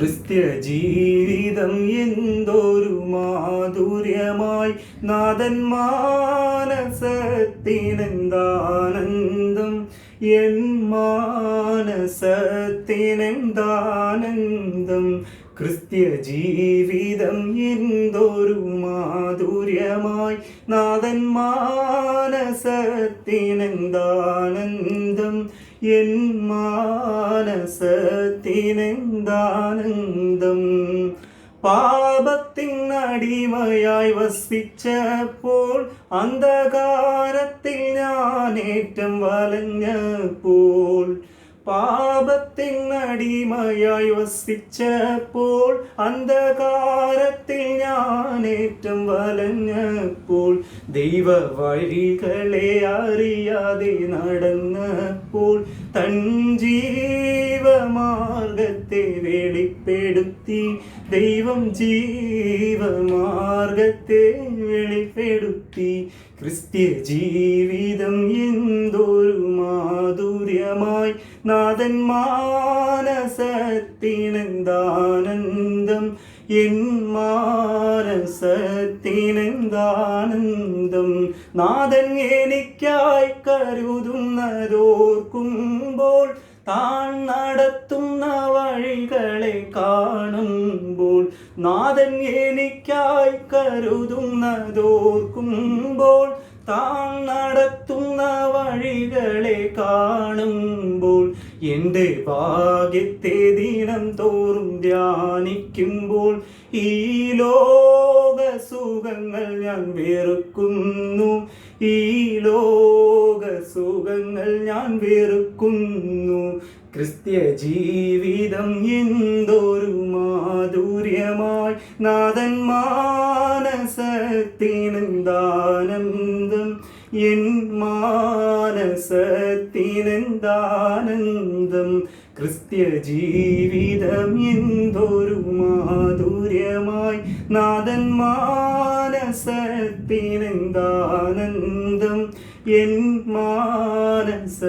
ക്രിസ്ത്യ ജീവിതം എന്തൊരു മാധുര്യമായി, നാഥൻ മാനസത്തിനെന്താനന്ദം, എൻ മാനസത്തിനെന്താനന്ദം. ക്രിസ്ത്യ ജീവിതം എന്തൊരു മാധുര്യമായി, നാഥൻ മാനസത്തിനെന്താനന്ദം, എൻ മാനസത്തിനെന്താനന്ദം. പാപത്തിനടിമയായി വസിച്ചപ്പോൾ, അന്ധകാരത്തിൽ ഞാനേറ്റം വലഞ്ഞപ്പോൾ, പാപത്തിനടിമയായി വസിച്ചപ്പോൾ, അന്ധകാരത്തിൽ ഞാനേറ്റം വലഞ്ഞപ്പോൾ, ദൈവ വഴികളെ അറിയാതെ നടന്നപ്പോൾ, തൻ ജീവമാർഗത്തെ വെളിപ്പെടുത്തി ദൈവം ജീവമാർഗത്തെ വെളിപ്പെടുത്തി. ക്രിസ്ത്യ ജീവിതം എന്തൊരു മാധുര്യമായി, നാഥൻ മാനസത്തിനെന്താനന്ദം, എൻ മാനസത്തിനെന്താനന്ദം. നാഥൻ എനിക്കായി കരുതുന്നതോർക്കുമ്പോൾ, താൻ നടത്തുന്ന വഴികളെ കാണുമ്പോൾ, നാഥൻ എനിക്കായി കരുതുന്നതോർക്കുമ്പോൾ, താൻ നടത്തുന്ന വഴികളെ കാണുമ്പോൾ, എൻ്റെ ഭാഗ്യത്തെ ദിനം തോറും ധ്യാനിക്കുമ്പോൾ, ഈ ലോക സുഖങ്ങൾ ഞാൻ വെറുക്കുന്നു, ഈ ലോക സുഖങ്ങൾ ഞാൻ വെറുക്കുന്നു. ക്രിസ്ത്യ ജീവിതം എന്തൊരു മാധുര്യമായി, നാഥൻ മാനസത്തിനെന്താനന്ദം, എൻ മാനസത്തിനെന്താനന്ദം. ക്രിസ്ത്യ ജീവിതം എന്തൊരു മാധുര്യമായി, നാഥൻ മാനസത്തിനെന്താനന്ദം, എൻ മാനസ